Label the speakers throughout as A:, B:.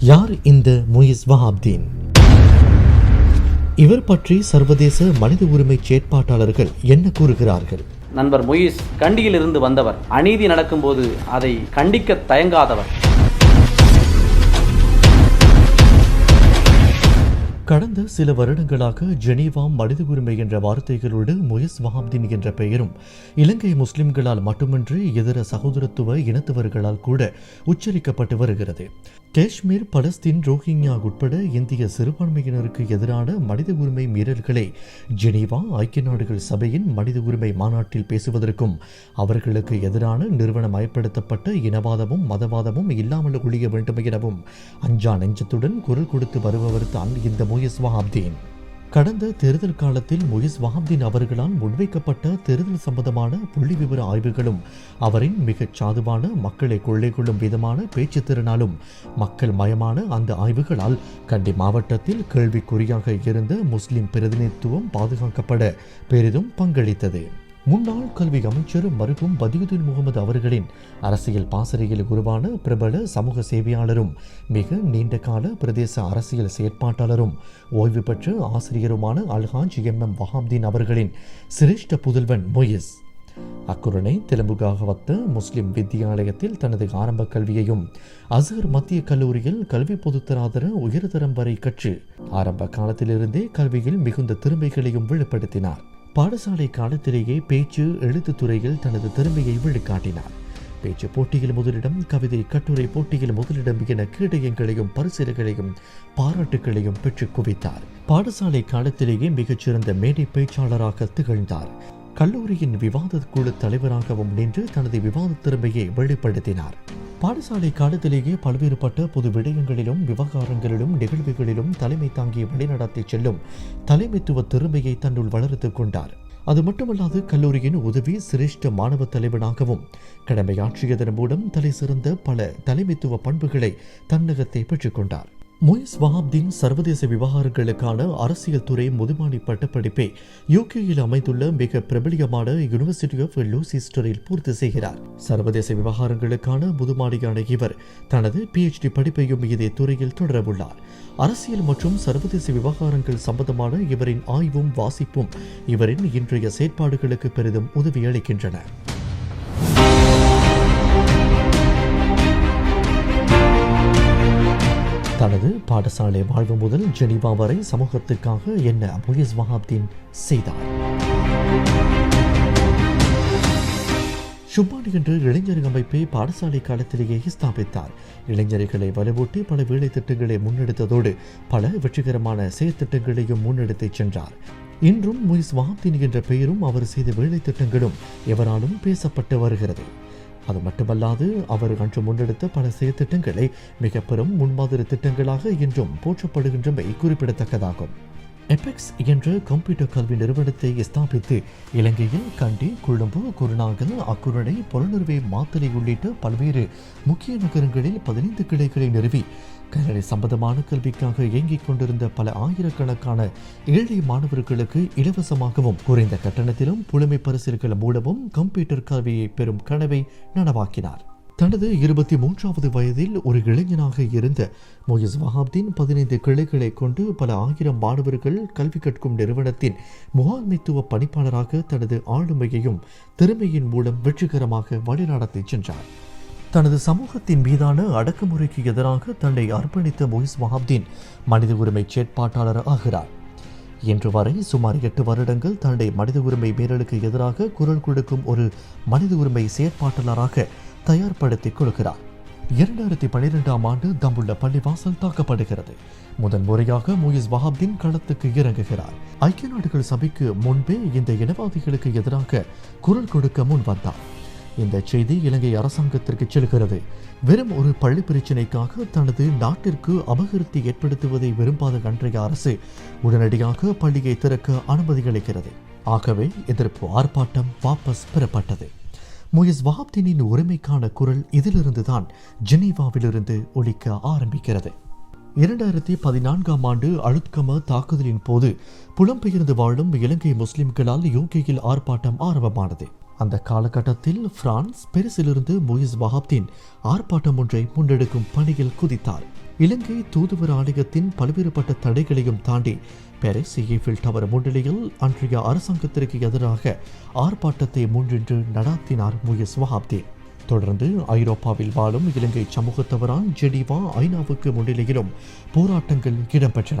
A: யார் இந்த முயிஸ் வஹாப்தீன்? இவர் பற்றி சர்வதேச மனித உரிமை செயற்பாட்டாளர்கள் என்ன கூறுகிறார்கள்?
B: நண்பர் முயிஸ் கண்டியில் இருந்து வந்தவர். அநீதி நடக்கும்போது அதை கண்டிக்க தயங்காதவர்.
A: கடந்த சில வருடங்களாக ஜெனீவா மனித உரிமை என்ற வார்த்தைகளோடு முயிஸ் வஹாப்தீன் என்ற பெயரும் இலங்கை முஸ்லிம்களால் மட்டுமின்றி இதர சகோதரத்துவ இனத்தவர்களால் கூட உச்சரிக்கப்பட்டு வருகிறது. காஷ்மீர், பலஸ்தீன், ரோஹிங்யா உட்பட இந்திய சிறுபான்மையினருக்கு எதிரான மனித உரிமை மீறல்களை ஜெனீவா ஐக்கிய நாடுகள் சபையின் மனித உரிமை மாநாட்டில் பேசுவதற்கும் அவர்களுக்கு எதிரான நிறுவனமயப்படுத்தப்பட்ட இனவாதமும் மதவாதமும் இல்லாமல் ஒழிய வேண்டும் எனவும் அஞ்சா நெஞ்சத்துடன் குரல் கொடுத்து வருபவர் தான் இந்த முயிஸ் வஹாப்தீன். கடந்த தேர்தல் காலத்தில் முயிஸ் வஹாப்தீன் அவர்களால் முன்வைக்கப்பட்ட தேர்தல் சம்பந்தமான புள்ளி விவர ஆய்வுகளும் அவரின் மிகச் சாதுவான மக்களை கொள்ளை கொள்ளும் விதமான பேச்சு திறனாலும் மக்கள் மயமான அந்த ஆய்வுகளால் கண்டி மாவட்டத்தில் கேள்விக்குறியாக இருந்த முஸ்லிம் பிரதிநிதித்துவம் பாதுகாக்கப்பட பெரிதும் பங்களித்தது. முன்னாள் கல்வி அமைச்சர் மருகும் பதியுதீன் முகமது அவர்களின் அரசியல் பாசறையில் உருவான பிரபல சமூக சேவையாளரும் மிக நீண்ட கால பிரதேச அரசியல் செயற்பாட்டாளரும் ஓய்வு பெற்ற ஆசிரியருமான அல்ஹாஜ் எம் வஹாப்தீன் அவர்களின் சிரேஷ்ட புதல்வன் முயிஸ் அக்குரணை தெலுங்குகாகவத்த முஸ்லிம் வித்தியாலயத்தில் தனது ஆரம்ப கல்வியையும் அஸ்ஹர் மத்திய கல்லூரியில் கல்வி பொதுத்தராதர உயர்தரம் வரை கற்று ஆரம்ப காலத்திலிருந்தே கல்வியில் மிகுந்த திறமைகளையும் வெளிப்படுத்தினார். பாடசாலை காலத்திலேயே பேச்சு எழுத்து துறையில் தனது திறமையை வெளிக்காட்டினார். பேச்சு போட்டியில் முதலிடம், கவிதை கட்டுரை போட்டியில் முதலிடம் என கேடயங்களையும் பரிசில்களையும் பாராட்டுகளையும் பெற்று குவித்தார். பாடசாலை காலத்திலேயே மிகச்சிறந்த மேடை பேச்சாளராக திகழ்ந்தார். கல்லூரியின் விவாத குழு தலைவராகவும் நின்று தனது விவாத திறமையை வெளிப்படுத்தினார். பாடசாலை காலத்திலேயே பல்வேறுபட்ட பொது விடயங்களிலும் விவகாரங்களிலும் நிகழ்வுகளிலும் தலைமை தாங்கி வழிநடத்தி செல்லும் தலைமைத்துவ திறமையை தன்னுள் வளர்த்துக் கொண்டார். அது மட்டுமல்லாது கல்லூரியின் உதவி சிரேஷ்ட மாணவ தலைவனாகவும் கடமையாற்றியதன் மூலம் தலை சிறந்த பல தலைமைத்துவ பண்புகளை தன்னகத்தை பெற்றுக்கொண்டார். முயிஸ் வஹாப்தீன் சர்வதேச விவகாரங்களுக்கான அரசியல் துறை முதுமானி பட்டப்படிப்பை யூகேயில் அமைந்துள்ள மிக பிரபலியமான யூனிவர்சிட்டி ஆஃப் லூசிஸ்டரில் பூர்த்தி செய்கிறார். சர்வதேச விவகாரங்களுக்கான முதுமானியான இவர் தனது PhD படிப்பையும் இதே துறையில் தொடரவுள்ளார். அரசியல் மற்றும் சர்வதேச விவகாரங்கள் சம்பந்தமான இவரின் ஆய்வும் வாசிப்பும் இவரின் இன்றைய செயற்பாடுகளுக்கு பெரிதும் உதவி அளிக்கின்றன. தனது பாடசாலை வாழ்வு முதல் ஜெனீவா வரை சமூகத்துக்காக என்ன முயிஸ் வஹாப்தீன் செய்தார்? ஷுபானி என்ற இளைஞர் அமைப்பை பாடசாலை காலத்திலேயே ஸ்தாபித்தார். இளைஞர்களை வலுவூட்டி பல வேலை திட்டங்களை முன்னெடுத்ததோடு பல வெற்றிகரமான செயற்திட்டங்களையும் முன்னெடுத்து சென்றார். இன்றும் முயிஸ் வஹாப்தீன் என்ற பெயரும் அவர் செய்த வேலை திட்டங்களும் எவராலும் பேசப்பட்டு வருகிறது. அது மட்டுமல்லாது அவர் அன்று முன்னெடுத்த பல செயற்திட்டங்களை மிக பெரும் முன்மாதிரி திட்டங்களாக இன்றும் போற்றப்படுகின்றமை குறிப்பிடத்தக்கதாகும். எபெக்ஸ் என்ற கம்ப்யூட்டர் கல்வி நிறுவனத்தை ஸ்தாபித்து இலங்கையில் கண்டி, கொழும்பு, குருநாகல், அக்குரணை, பொலனறுவை, மாத்தளை உள்ளிட்ட பல்வேறு முக்கிய நகரங்களில் 15 கிளைகளை நிறுவி கல்வி சம்பந்தமான கல்விக்காக இயங்கிக் கொண்டிருந்த பல ஆயிரக்கணக்கான ஏழை மாணவர்களுக்கு இலவசமாகவும் குறைந்த கட்டணத்திலும் புலமை பரிசில்கள் மூலமும் கம்ப்யூட்டர் கல்வியை பெறும் கனவை நனவாக்கினார். தனது 23வது வயதில் ஒரு இளைஞனாக இருந்த முயிஸ் வஹாப்தீன் 15 கிளைகளை கொண்டு பல ஆயிரம் மாணவர்கள் கல்வி கற்கும் நிறுவனத்தின் முகாமைத்துவ பணிப்பாளராக தனது ஆளுமையையும் திறமையின் மூலம் வெற்றிகரமாக வழிநடத்தி சென்றார். தனது சமூகத்தின் மீதான அடக்குமுறைக்கு எதிராக தன்னை அர்ப்பணித்த முயிஸ் வஹாப்தீன் மனித உரிமை செயற்பாட்டாளர் ஆகிறார். இன்று வரை சுமார் 8 வருடங்கள் தன்னை மனித உரிமை மீறலுக்கு எதிராக குரல் கொடுக்கும் ஒரு மனித உரிமை செயற்பாட்டாளராக தயார்படுத்திக் கொள்கிறார். 2012ஆம் ஆண்டு தம்புள்ள பள்ளிவாசல் தாக்கப்படுகிறது. முதன் முறையாக முயிஸ் வஹாப்தீன் களத்துக்கு இறங்குகிறார். ஐக்கிய நாடுகள் சபைக்கு முன்பே இந்த இனவாதிகளுக்கு எதிராக குரல் கொடுக்க முன் வந்தார். இந்த செய்தி இலங்கை அரசாங்கத்திற்கு செல்கிறது. வெறும் ஒரு பள்ளி பிரச்சினைக்காக தனது நாட்டிற்கு அபகீர்த்தி ஏற்படுத்துவதை விரும்பாத அன்றைய அரசு உடனடியாக பள்ளியை திறக்க அனுமதி அளிக்கிறது. ஆகவே எதிர்ப்பு ஆர்ப்பாட்டம் வாபஸ் பெறப்பட்டது. முயிஸ் வஹாப்தீனின் உரிமைக்கான குரல் இதிலிருந்துதான் ஜெனீவாவிலிருந்து ஒலிக்க ஆரம்பிக்கிறது. 2014ஆம் ஆண்டு அழுத்கம தாக்குதலின் போது புலம்பெயர்ந்து வாழும் இலங்கை முஸ்லிம்களால் யூகேயில் ஆர்ப்பாட்டம் ஆரம்பமானது. அந்த காலகட்டத்தில் பிரான்ஸ், பெரிசிலிருந்து முயிஸ் வஹாப்தீன் ஆர்ப்பாட்டம் ஒன்றை முன்னெடுக்கும் பணியில் குதித்தார். இலங்கை தூதுவர் ஆலயத்தின் பல்வேறுபட்ட தடைகளையும் தாண்டி பாரிஸ் ஈஃபில் டவர் முன்னிலையில் அன்றைய அரசாங்கத்திற்கு எதிராக ஆர்ப்பாட்டத்தை முன்னின்று நடாத்தினார் முயஸ் வஹாப்தீன். தொடர்ந்து ஐரோப்பாவில் வாழும் இலங்கை சமூகத்தவரால் ஜெனீவா ஐநாவுக்கு முன்னிலையிலும் போராட்டங்கள் இடம்பெற்றன.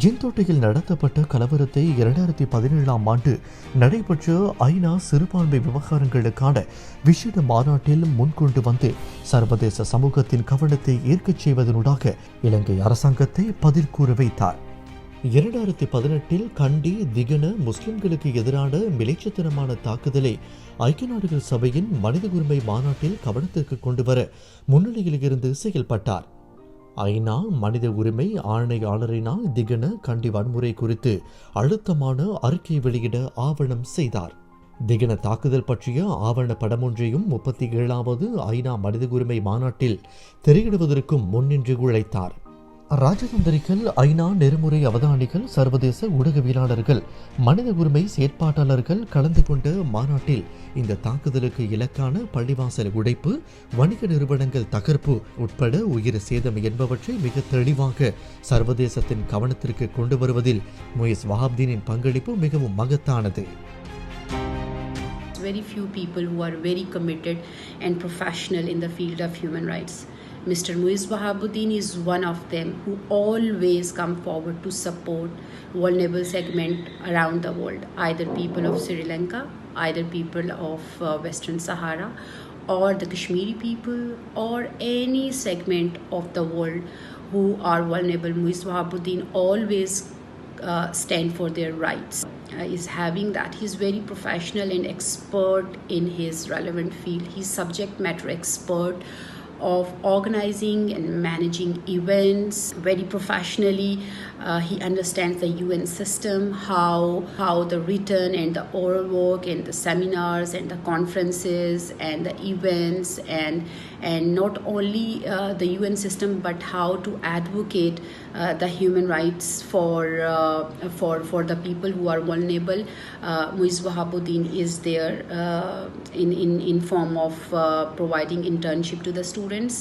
A: ஜின்தோட்டையில் நடத்தப்பட்ட கலவரத்தை 2017ஆம் ஆண்டு நடைபெற்ற ஐநா சிறுபான்மை விவகாரங்களுக்கான விசேட மாநாட்டில் முன்கொண்டு வந்து சர்வதேச சமூகத்தின் கவனத்தை ஏற்கச் செய்வதனூடாக இலங்கை அரசாங்கத்தை பதில் கூற வைத்தார். 2018 கண்டி திகன முஸ்லிம்களுக்கு எதிரான மிலேச்சத்தனமான தாக்குதலை ஐக்கிய நாடுகள் சபையின் மனித உரிமை மாநாட்டில் கவனத்திற்கு கொண்டுவர முன்னிலையில் இருந்து செயல்பட்டார். ஐநா மனித உரிமை ஆணையாளரினால் திகன கண்டி வன்முறை குறித்து அழுத்தமான அறிக்கை வெளியிட ஆவணம் செய்தார். திகன தாக்குதல் பற்றிய ஆவண படம் ஒன்றையும் 37வது ஐநா மனித உரிமை மாநாட்டில் திரையிடுவதற்கும் முன்னின்று உழைத்தார். ராஜதந்திரிகள், ஐநா நெறிமுறை அவதானிகள், சர்வதேச ஊடகவியலாளர்கள், மனித உரிமை செயற்பாட்டாளர்கள் கலந்து கொண்ட மாநாட்டில் இந்த தாக்குதலுக்கு இலக்கான பள்ளிவாசல் உடைப்பு, வணிக நிறுவனங்கள் தகர்ப்பு உட்பட உயிர் சேதம் என்பவற்றை மிக தெளிவாக சர்வதேசத்தின் கவனத்திற்கு கொண்டு வருவதில் முயஸ் வஹாப்தீனின் பங்களிப்பு மிகவும் மகத்தானது.
C: Very few people who are very committed and professional in the field of human rights. Mr. Muiz Wahabuddin is one of them who always come forward to support vulnerable segment around the world, either people of Sri Lanka, either people of Western Sahara, or the Kashmiri people, or any segment of the world who are vulnerable. Muiz Wahabuddin always stand for their rights. Is having that he's very professional and expert in his relevant field. He's subject matter expert of organizing and managing events very professionally. He understands the UN system, how the written and the oral work and the seminars and the conferences and the events and not only the UN system but how to advocate the human rights for the people who are vulnerable. Muiz Wahabuddin is there in form of providing internship to the students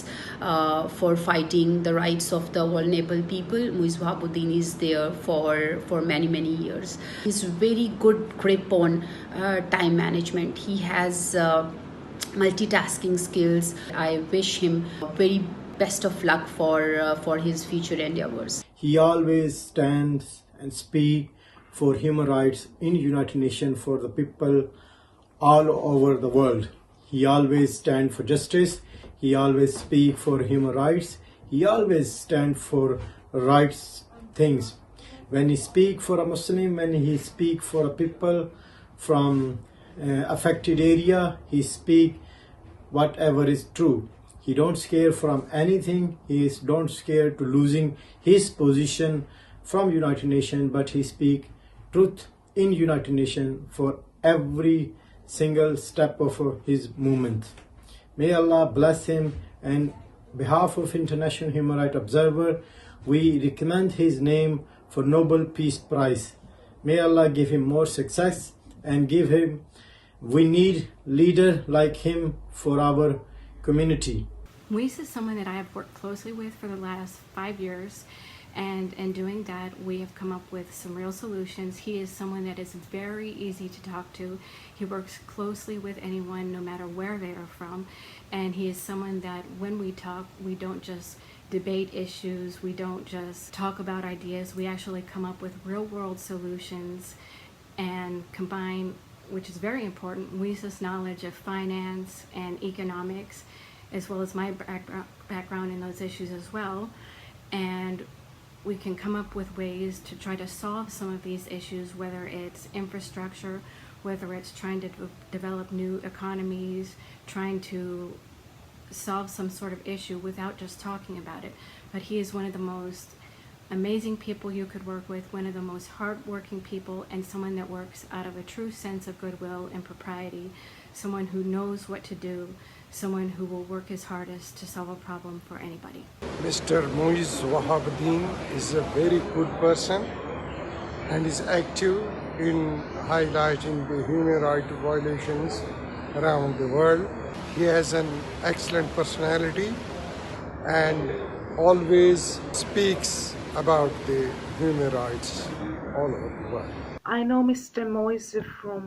C: for fighting the rights of the vulnerable people. Muiz Wahabuddin is there for many years. He's very good grip on time management. He has multitasking skills. I wish him very best of luck for his future endeavors.
D: He always stands and speak for human rights in United Nations for the people all over the world. He always stand for justice. He always speak for human rights. He always stand for rights things. When he speak for a Muslim, when he speak for a people from affected area, he speak whatever is true. He don't scare from anything. He don't scare to losing his position from United Nations, but he speak truth in United Nations for every single step of his movement. May Allah bless him, and behalf of International Human Rights Observer, we recommend his name for Nobel Peace Prize. May Allah give him more success and give him, we need leader like him for our community.
E: Muiz is someone that I have worked closely with for the last 5 years, and in doing that we have come up with some real solutions. He is someone that is very easy to talk to. He works closely with anyone no matter where they are from, and he is someone that when we talk we don't just debate issues, we don't just talk about ideas, we actually come up with real world solutions and combine, which is very important, Muiz's knowledge of finance and economics as well as my background in those issues as well, and we can come up with ways to try to solve some of these issues, whether it's infrastructure, whether it's trying to develop new economies, trying to solve some sort of issue without just talking about it. But he is one of the most amazing people you could work with, one of the most hardworking people, and someone that works out of a true sense of goodwill and propriety, someone who knows what to do, someone who will work his hardest to solve a problem for anybody.
F: Mr. Muiz Wahabuddin is a very good person and is active in highlighting the human rights violations around the world. He has an excellent personality and always speaks about the human rights all over the world.
G: I know Mr. Moise from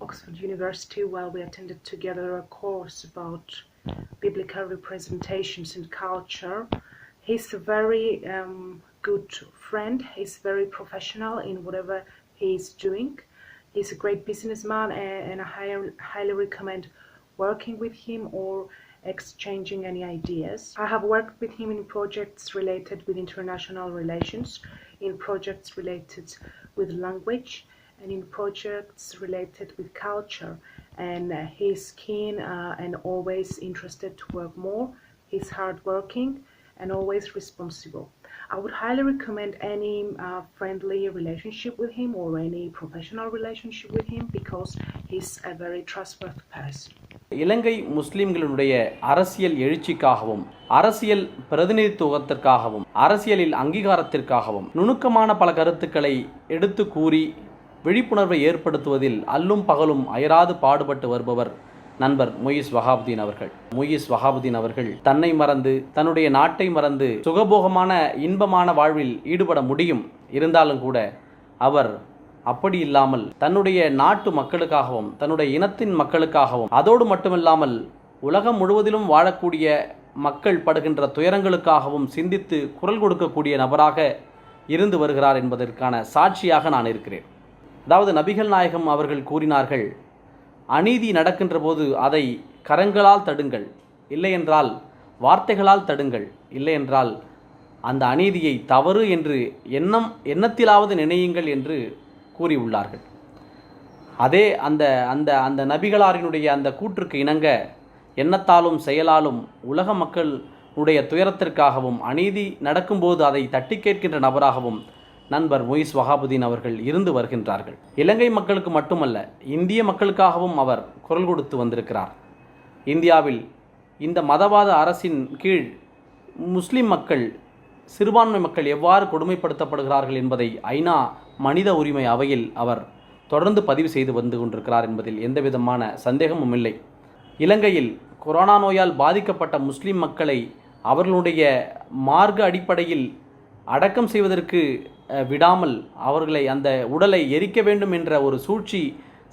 G: Oxford University while we attended together a course about biblical representations in culture. He's a very good friend. He's very professional in whatever he's doing. He's a great businessman and I highly recommend working with him or exchanging any ideas. I have worked with him in projects related with international relations, in projects related with language, and in projects related with culture. And he's keen and always interested to work more. He's hardworking and always responsible. I would highly recommend any friendly relationship with him or any professional relationship with him because he's a very trustworthy person.
B: இலங்கை முஸ்லிம்களுடைய அரசியல் எழுச்சிக்காகவும் அரசியல் பிரதிநிதித்துவத்திற்காகவும் அரசியலில் அங்கீகாரத்திற்காகவும் நுணுக்கமான பல கருத்துக்களை எடுத்து கூறி விழிப்புணர்வை ஏற்படுத்துவதில் அல்லும் பகலும் அயராது பாடுபட்டு வருபவர் நண்பர் முயிஸ் வஹாபுதீன் அவர்கள். முயிஸ் வஹாபுதீன் அவர்கள் தன்னை மறந்து தன்னுடைய நாட்டை மறந்து சுகபோகமான இன்பமான வாழ்வில் ஈடுபட முடியும். இருந்தாலும் கூட அவர் அப்படி இல்லாமல் தன்னுடைய நாட்டு மக்களுக்காகவும் தன்னுடைய இனத்தின் மக்களுக்காகவும் அதோடு மட்டுமில்லாமல் உலகம் முழுவதிலும் வாழக்கூடிய மக்கள் படுகின்ற துயரங்களுக்காகவும் சிந்தித்து குரல் கொடுக்கக்கூடிய நபராக இருந்து வருகிறார் என்பதற்கான சாட்சியாக நான் இருக்கிறேன். அதாவது நபிகள் நாயகம் அவர்கள் கூறினார்கள், அநீதி நடக்கின்ற போது அதை கரங்களால் தடுங்கள், இல்லையென்றால் வார்த்தைகளால் தடுங்கள், இல்லையென்றால் அந்த அநீதியை தவறு என்று எண்ணத்திலாவது நினையுங்கள் என்று கூறியுள்ளார்கள். அதே அந்த அந்த அந்த நபிகளாரினுடைய அந்த கூற்றுக்கு இணங்க எண்ணத்தாலும் செயலாலும் உலக மக்களுடைய துயரத்திற்காகவும் அநீதி நடக்கும்போது அதை தட்டி கேட்கின்ற நபராகவும் நண்பர் முயிஸ் வஹாபுதீன் அவர்கள் இருந்து வருகின்றார்கள். இலங்கை மக்களுக்கு மட்டுமல்ல, இந்திய மக்களுக்காகவும் அவர் குரல் கொடுத்து வந்திருக்கிறார். இந்தியாவில் இந்த மதவாத அரசின் கீழ் முஸ்லிம் மக்கள் சிறுபான்மை மக்கள் எவ்வாறு கொடுமைப்படுத்தப்படுகிறார்கள் என்பதை ஐநா மனித உரிமை அவையில் அவர் தொடர்ந்து பதிவு செய்து வந்து கொண்டிருக்கிறார் என்பதில் எந்தவிதமான சந்தேகமும் இல்லை. இலங்கையில் கொரோனா நோயால் பாதிக்கப்பட்ட முஸ்லிம் மக்களை அவர்களுடைய மார்க்க அடிப்படையில் அடக்கம் செய்வதற்கு விடாமல் அவர்களை அந்த உடலை எரிக்க வேண்டும் என்ற ஒரு சூழ்ச்சி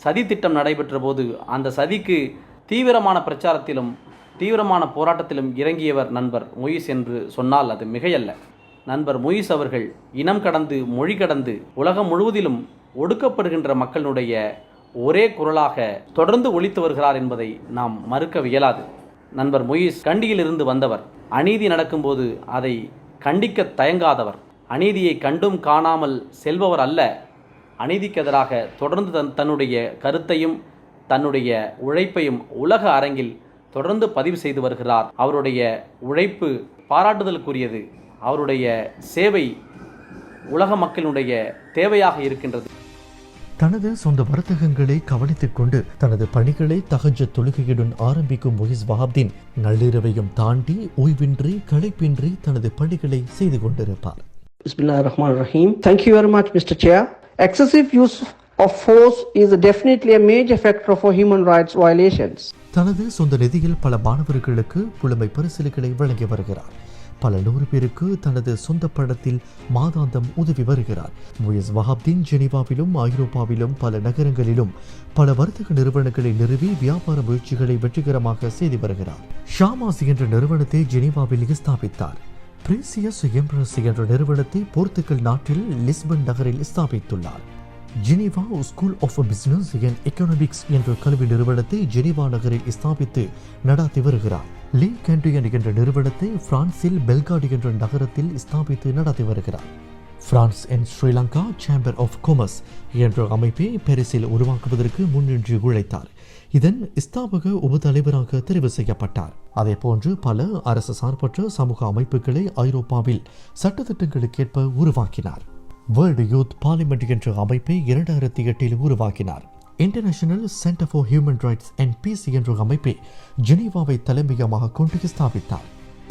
B: சதி திட்டம் நடைபெற்ற போது அந்த சதிக்கு தீவிரமான பிரச்சாரத்திலும் தீவிரமான போராட்டத்திலும் இறங்கியவர் நண்பர் முயிஸ் என்று சொன்னால் அது மிகையல்ல. நண்பர் முயிஸ் அவர்கள் இனம் கடந்து மொழி கடந்து உலகம் முழுவதிலும் ஒடுக்கப்படுகின்ற மக்களுடைய ஒரே குரலாக தொடர்ந்து ஒலித்து வருகிறார் என்பதை நாம் மறுக்க இயலாது. நண்பர் முயிஸ் கண்டியிலிருந்து வந்தவர். அநீதி நடக்கும்போது அதை கண்டிக்க தயங்காதவர். அநீதியை கண்டும் காணாமல் செல்பவர் அல்ல. அநீதிக்கு எதிராக தொடர்ந்து தன்னுடைய கருத்தையும் தன்னுடைய உழைப்பையும் உலக அரங்கில் தொடர்ந்து பதிவு செய்து வருகிறார். அவருடைய உழைப்பு பாராட்டுதலுக்குரியது. அவருடைய சேவை உலக மக்களுடைய தேவையாக இருக்கின்றது.
A: தனது சொந்த வர்த்தகங்களை கவனித்துக் கொண்டு தனது பணிகளை தஹஜ்ஜத் தொழுகையுடன் ஆரம்பிக்கும் முயிஸ் வஹாபுதீன் நள்ளிரவையும் தாண்டி ஓய்வின்றி களைப்பின்றி தனது பணிகளை செய்து கொண்டிருப்பார்.
H: Bismillahirrahmanirrahim. Thank you very much, Mr. Chair. Excessive use of force is definitely a major factor for human rights violations.
A: தனது சொந்த நிதியில் பல மாணவர்களுக்கு புலமை பரிசில்களை வழங்கி வருகிறார். பல 100 பேருக்கு தனது சொந்த படத்தில் மாதாந்தம் உதவி வருகிறார். முயிஸ் வஹாபுதீன் ஜெனீவாவிலும் ஐரோப்பாவிலும் பல நகரங்களிலும் பல வர்த்தக நிறுவனங்களை நிறுவி வியாபார முயற்சிகளை வெற்றிகரமாக செய்து வருகிறார். ஷாமாஸ் என்ற நிறுவனத்தை ஜெனீவாவில் ஸ்தாபித்தார். பிரேசியஸ் எம்ப்ரஸ் என்ற நிறுவனத்தை போர்த்துகல் நாட்டில் லிஸ்பன் நகரில் ஸ்தாபித்துள்ளார். Geneva School of Business and Economics என்ற கல்வி நிறுவனத்தை ஜெனீவா நகரில் ஸ்தாபித்து நடத்தி வருகிறார். லீ கேண்டியன் என்ற நிறுவனத்தை பிரான்சில் பெல்காடி என்ற நகரத்தில் ஸ்தாபித்து நடத்தி வருகிறார். France and Sri Lanka chamber of commerce என்ற அமைப்பை பாரிஸில் உருவாக்குவதற்கு முன்னின்று உழைத்தார். இதன் ஸ்தாபக உபதலைவராக தெரிவு செய்யப்பட்டார். அதே போன்று பல அரசு சார்பற்ற சமூக அமைப்புகளை ஐரோப்பாவில் சட்டத்திட்டங்களுக்கேற்ப உருவாக்கினார். வேர்ல்டு யூத் பார்லிமெண்ட் என்ற அமைப்பை 2008 உருவாக்கினார். International centre for human rights and peace என்ற அமைப்பை ஜெனீவாவை தலைமையமாக கொண்டு ஸ்தாபித்தார்.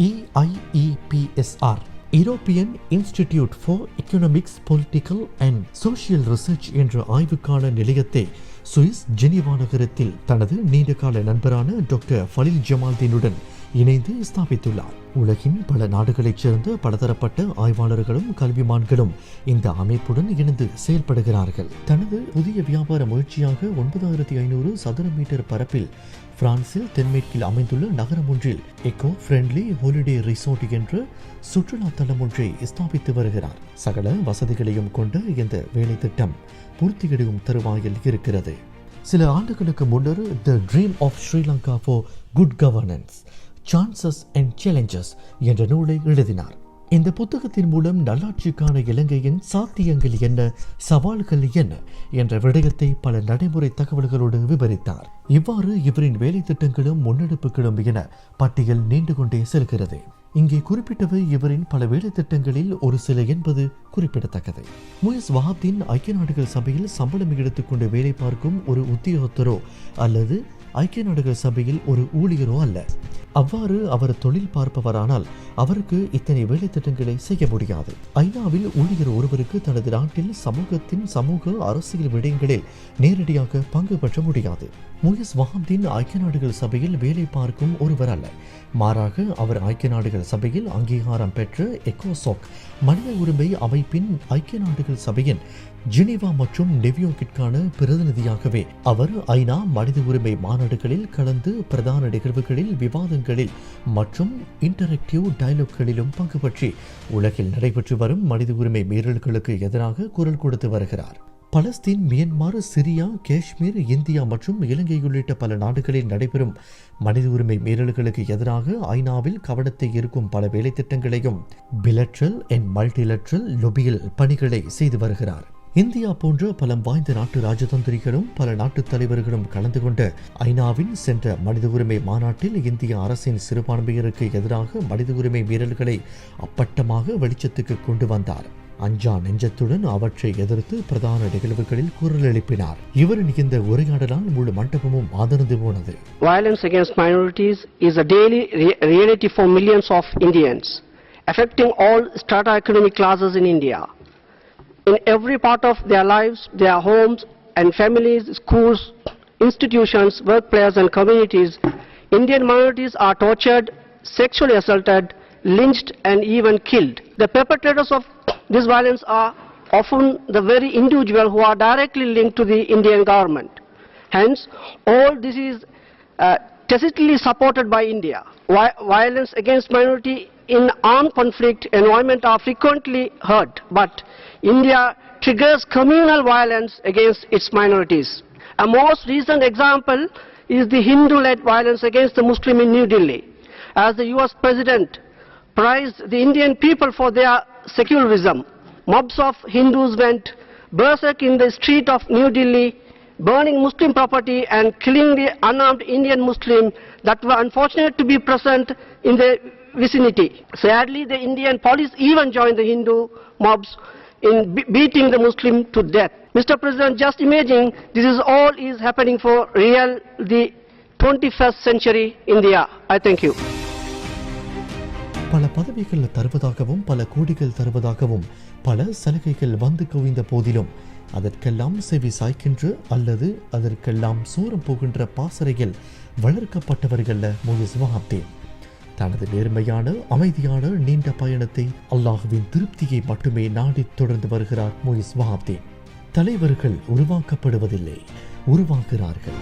A: EIEPSR European institute for economics political and social research என்ற ஆய்வுக்கான நிலையத்தை சுவிஸ் ஜெனீவா நகரத்தில் தனது நீண்டகால நண்பரான டாக்டர் ஃபலீல் ஜமால்தீனுடன் இணைந்து ஸ்தாபித்துள்ளார். உலகின் பல நாடுகளைச் சேர்ந்த பலதரப்பட்ட ஆய்வாளர்களும் கல்விமான்களும் இந்த அமைப்புடன் இணைந்து செயல்படுகிறார்கள். தனது புதிய வியாபார முயற்சியாக 9500 சதுர மீட்டர் பரப்பில் பிரான்சில் தென்மேற்கில் அமைந்துள்ள நகரம் ஒன்றில் எக்கோ ஃப்ரெண்ட்லி ஹாலிடே ரிசோர்ட் என்ற சுற்றுலா தளம் ஒன்றை ஸ்தாபித்து வருகிறார். சகல வசதிகளையும் கொண்ட இந்த வேலை திட்டம் பூர்த்தியடையும் தருவாயில் இருக்கிறது. சில ஆண்டுகளுக்கு முன்னர் the dream of Sri Lanka for good governance chances and challenges என்ற நூலை எழுதினார். இந்த புத்தகத்தின் மூலம் நல்லாட்சிக்கான இலங்கையின் சாத்தியங்கள் என்ன, சவால்கள் என்ன என்ற விடயத்தை பல நடைமுறை தகவல்களோடு விவரித்தார். இவ்வாறு இவரின் வேலை திட்டங்களும் முன்னெடுப்புகளும் என பட்டியல் நீண்டு கொண்டே செல்கிறது. இங்கே குறிப்பிட்டவை இவரின் பல வேலை திட்டங்களில் ஒரு சில என்பது குறிப்பிடத்தக்கது. முயஸ் வஹாப்தீன் ஐக்கிய நாடுகள் சபையில் சம்பளம் எடுத்துக்கொண்டு வேலை பார்க்கும் ஒரு உத்தியோகத்தரோ அல்லது ஐக்கிய நாடுகள் சபையில் ஒரு ஊழியரோ அல்ல. அவ்வாறு அவர் தொழில் பார்ப்பவரானால் அவருக்கு இத்தனை வேலை திட்டங்களை செய்ய முடியாது. ஐநாவில் ஊழியர் ஒருவருக்கு தனது நாட்டில் சமூகத்தின் சமூக அரசியல் விடயங்களில் நேரடியாக பங்கு பெற்ற முடியாது. முயஸ் வஹாப்தீன் ஐக்கிய நாடுகள் சபையில் வேலை பார்க்கும் ஒருவர் அல்ல. மாறாக அவர் ஐக்கிய நாடுகள் சபையில் அங்கீகாரம் பெற்ற எக்கோசோக் மனித உரிமை அமைப்பின் ஐக்கிய நாடுகள் சபையின் ஜெனீவா மற்றும் நியூயார்க்கிற்கான பிரதிநிதியாகவே அவர் ஐநா மனித உரிமை மாநாடுகளில் கலந்து பிரதான நிகழ்வுகளில், விவாதங்களில் மற்றும் இன்டராக்டிவ் டயலாக்களிலும் பங்கு பற்றி உலகில் நடைபெற்று வரும் மனித உரிமை மீறல்களுக்கு எதிராக குரல் கொடுத்து வருகிறார். Palestine, Myanmar, Syria, Kashmir, India மற்றும் இலங்கை உள்ளிட்ட பல நாடுகளில் நடைபெறும் மனித உரிமை மீறல்களுக்கு எதிராக ஐநாவில் கவனத்தை ஈர்க்கும் பல வேலை திட்டங்களையும் பிலட்ரல் அண்ட் மல்டிலட்ரல் லொபியில் பணிகளை செய்து வருகிறார். இந்தியா போன்ற பலம் வாய்ந்த நாட்டு ராஜதந்திரிகளும் பல நாட்டு தலைவர்களும் கலந்து கொண்ட ஐநாவின் சென்ற மனித உரிமை மாநாட்டில் இந்திய அரசின் சிறுபான்மையினருக்கு எதிராக மனித உரிமை மீறல்களை அப்பட்டமாக வெளிச்சத்துக்கு கொண்டு வந்தார். அஞ்சா நெஞ்சத்துடன் அவற்றை எதிர்த்து பிரதான நிகழ்வுகளில் குரல் எழுப்பினார். இவரின் இந்த உரையாடலால் முழு மண்டபமும் ஆதரந்து போனது.
H: Violence against minorities is a daily reality for millions of Indians, affecting all strata economic classes in India. In every part of their lives, their homes and families, schools, institutions, workplaces and communities, Indian minorities are tortured, sexually assaulted, lynched and even killed. The perpetrators of this violence are often the very individual who are directly linked to the Indian government. Hence, all this is tacitly supported by India. Violence against minority in armed conflict environment are frequently heard, but India triggers communal violence against its minorities. A most recent example is the Hindu-led violence against the Muslim in New Delhi. As the US President praised the Indian people for their secularism, mobs of Hindus went berserk in the street of New Delhi, burning Muslim property and killing the unarmed Indian Muslims that were unfortunate to be present in the vicinity. Sadly, the Indian police even joined the Hindu mobs in beating the Muslim to death. Mr. President, just imagine this is all is happening for real the 21st century India. I thank you.
A: பல பதவிகள் தருவதாகவும் பல கோடிகள் தருவதாகவும் பல சலுகைகள் வந்து குவிந்த போதிலும் அதற்கெல்லாம் செவி சாய்க்கின்ற அல்லது அதற்கெல்லாம் சூரம் போகின்ற பாசறையில் வளர்க்கப்பட்டவர்கள் முயஸ் வஹாப்தீன். தனது நேர்மையான, அமைதியான நீண்ட பயணத்தை, அல்லாஹ்வின் திருப்தியை மட்டுமே நாடி தொடர்ந்து வருகிறார் முயஸ் வஹாப்தீன். தலைவர்கள் உருவாக்கப்படுவதில்லை, உருவாகிறார்கள்.